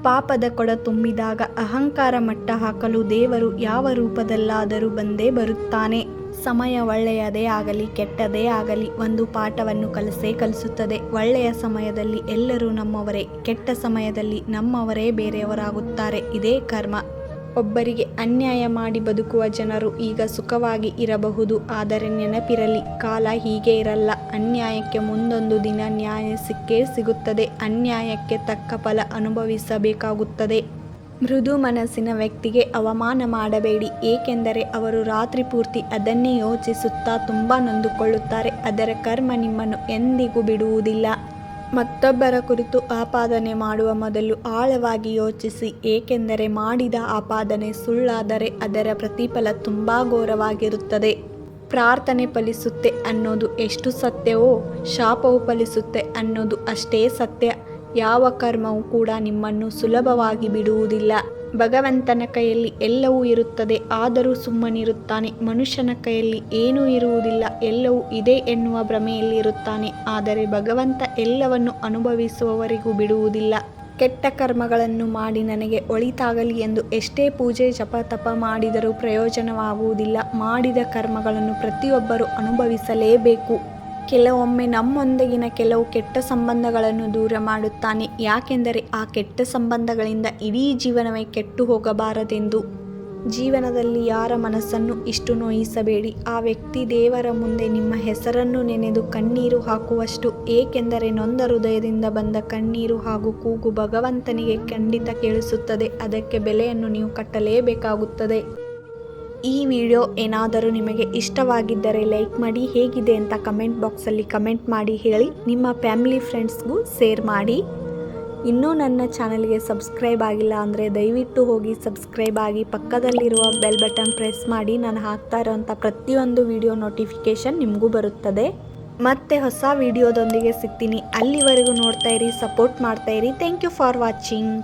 ಪಾಪದ ಕೊಡ ತುಂಬಿದಾಗ ಅಹಂಕಾರ ಮಟ್ಟ ಹಾಕಲು ದೇವರು ಯಾವ ರೂಪದಲ್ಲಾದರೂ ಬಂದೇ ಬರುತ್ತಾನೆ. ಸಮಯ ಒಳ್ಳೆಯದೇ ಆಗಲಿ ಕೆಟ್ಟದೇ ಆಗಲಿ ಒಂದು ಪಾಠವನ್ನು ಕಲಿಸುತ್ತದೆ. ಒಳ್ಳೆಯ ಸಮಯದಲ್ಲಿ ಎಲ್ಲರೂ ನಮ್ಮವರೇ, ಕೆಟ್ಟ ಸಮಯದಲ್ಲಿ ನಮ್ಮವರೇ ಬೇರೆಯವರಾಗುತ್ತಾರೆ. ಇದೇ ಕರ್ಮ. ಒಬ್ಬರಿಗೆ ಅನ್ಯಾಯ ಮಾಡಿ ಬದುಕುವ ಜನರು ಈಗ ಸುಖವಾಗಿ ಇರಬಹುದು. ಆದರೆ ನೆನಪಿರಲಿ, ಕಾಲ ಹೀಗೆ ಇರಲ್ಲ. ಅನ್ಯಾಯಕ್ಕೆ ಮುಂದೊಂದು ದಿನ ನ್ಯಾಯ ಸಿಕ್ಕೇ ಸಿಗುತ್ತದೆ. ಅನ್ಯಾಯಕ್ಕೆ ತಕ್ಕ ಫಲ ಅನುಭವಿಸಬೇಕಾಗುತ್ತದೆ. ಮೃದು ಮನಸ್ಸಿನ ವ್ಯಕ್ತಿಗೆ ಅವಮಾನ ಮಾಡಬೇಡಿ, ಏಕೆಂದರೆ ಅವರು ರಾತ್ರಿ ಪೂರ್ತಿ ಅದನ್ನೇ ಯೋಚಿಸುತ್ತಾ ತುಂಬ ನೊಂದುಕೊಳ್ಳುತ್ತಾರೆ. ಅದರ ಕರ್ಮ ನಿಮ್ಮನ್ನು ಎಂದಿಗೂ ಬಿಡುವುದಿಲ್ಲ. ಮತ್ತೊಬ್ಬರ ಕುರಿತು ಆಪಾದನೆ ಮಾಡುವ ಮೊದಲು ಆಳವಾಗಿ ಯೋಚಿಸಿ, ಏಕೆಂದರೆ ಮಾಡಿದ ಆಪಾದನೆ ಸುಳ್ಳಾದರೆ ಅದರ ಪ್ರತಿಫಲ ತುಂಬ ಘೋರವಾಗಿರುತ್ತದೆ. ಪ್ರಾರ್ಥನೆ ಫಲಿಸುತ್ತೆ ಅನ್ನೋದು ಎಷ್ಟು ಸತ್ಯವೋ, ಶಾಪವು ಫಲಿಸುತ್ತೆ ಅನ್ನೋದು ಅಷ್ಟೇ ಸತ್ಯ. ಯಾವ ಕರ್ಮವೂ ಕೂಡ ನಿಮ್ಮನ್ನು ಸುಲಭವಾಗಿ ಬಿಡುವುದಿಲ್ಲ. ಭಗವಂತನ ಕೈಯಲ್ಲಿ ಎಲ್ಲವೂ ಇರುತ್ತದೆ, ಆದರೂ ಸುಮ್ಮನಿರುತ್ತಾನೆ. ಮನುಷ್ಯನ ಕೈಯಲ್ಲಿ ಏನೂ ಇರುವುದಿಲ್ಲ, ಎಲ್ಲವೂ ಇದೆ ಎನ್ನುವ ಭ್ರಮೆಯಲ್ಲಿ ಇರುತ್ತಾನೆ. ಆದರೆ ಭಗವಂತ ಎಲ್ಲವನ್ನು ಅನುಭವಿಸುವವರೆಗೂ ಬಿಡುವುದಿಲ್ಲ. ಕೆಟ್ಟ ಕರ್ಮಗಳನ್ನು ಮಾಡಿ ನನಗೆ ಒಳಿತಾಗಲಿ ಎಂದು ಎಷ್ಟೇ ಪೂಜೆ ಜಪ ತಪ ಮಾಡಿದರೂ ಪ್ರಯೋಜನವಾಗುವುದಿಲ್ಲ. ಮಾಡಿದ ಕರ್ಮಗಳನ್ನು ಪ್ರತಿಯೊಬ್ಬರೂ ಅನುಭವಿಸಲೇಬೇಕು. ಕೆಲವೊಮ್ಮೆ ನಮ್ಮೊಂದಿಗಿನ ಕೆಲವು ಕೆಟ್ಟ ಸಂಬಂಧಗಳನ್ನು ದೂರ ಮಾಡುತ್ತಾನೆ, ಯಾಕೆಂದರೆ ಆ ಕೆಟ್ಟ ಸಂಬಂಧಗಳಿಂದ ಇಡೀ ಜೀವನವೇ ಕೆಟ್ಟು ಹೋಗಬಾರದೆಂದು. ಜೀವನದಲ್ಲಿ ಯಾರ ಮನಸ್ಸನ್ನು ಇಷ್ಟು ನೋಯಿಸಬೇಡಿ. ಆ ವ್ಯಕ್ತಿ ದೇವರ ಮುಂದೆ ನಿಮ್ಮ ಹೆಸರನ್ನು ನೆನೆದು ಕಣ್ಣೀರು ಹಾಕುವಷ್ಟು. ಏಕೆಂದರೆ ನೊಂದ ಹೃದಯದಿಂದ ಬಂದ ಕಣ್ಣೀರು ಹಾಗೂ ಕೂಗು ಭಗವಂತನಿಗೆ ಖಂಡಿತ ಕೇಳಿಸುತ್ತದೆ. ಅದಕ್ಕೆ ಬೆಲೆಯನ್ನು ನೀವು ಕಟ್ಟಲೇಬೇಕಾಗುತ್ತದೆ. ಈ ವಿಡಿಯೋ ಏನಾದರೂ ನಿಮಗೆ ಇಷ್ಟವಾಗಿದ್ದರೆ ಲೈಕ್ ಮಾಡಿ, ಹೇಗಿದೆ ಅಂತ ಕಮೆಂಟ್ ಬಾಕ್ಸಲ್ಲಿ ಕಮೆಂಟ್ ಮಾಡಿ ಹೇಳಿ. ನಿಮ್ಮ ಫ್ಯಾಮಿಲಿ ಫ್ರೆಂಡ್ಸ್ಗೂ ಶೇರ್ ಮಾಡಿ. ಇನ್ನೂ ನನ್ನ ಚಾನಲ್ಗೆ ಸಬ್ಸ್ಕ್ರೈಬ್ ಆಗಿಲ್ಲ ಅಂದರೆ ದಯವಿಟ್ಟು ಹೋಗಿ ಸಬ್ಸ್ಕ್ರೈಬ್ ಆಗಿ, ಪಕ್ಕದಲ್ಲಿರುವ ಬೆಲ್ ಬಟನ್ ಪ್ರೆಸ್ ಮಾಡಿ. ನಾನು ಹಾಕ್ತಾ ಇರೋಂಥ ಪ್ರತಿಯೊಂದು ವಿಡಿಯೋ ನೋಟಿಫಿಕೇಷನ್ ನಿಮಗೂ ಬರುತ್ತದೆ. ಮತ್ತೆ ಹೊಸ ವಿಡಿಯೋದೊಂದಿಗೆ ಸಿಗ್ತೀನಿ. ಅಲ್ಲಿವರೆಗೂ ನೋಡ್ತಾ ಇರಿ, ಸಪೋರ್ಟ್ ಮಾಡ್ತಾ ಇರಿ. Thank you for watching.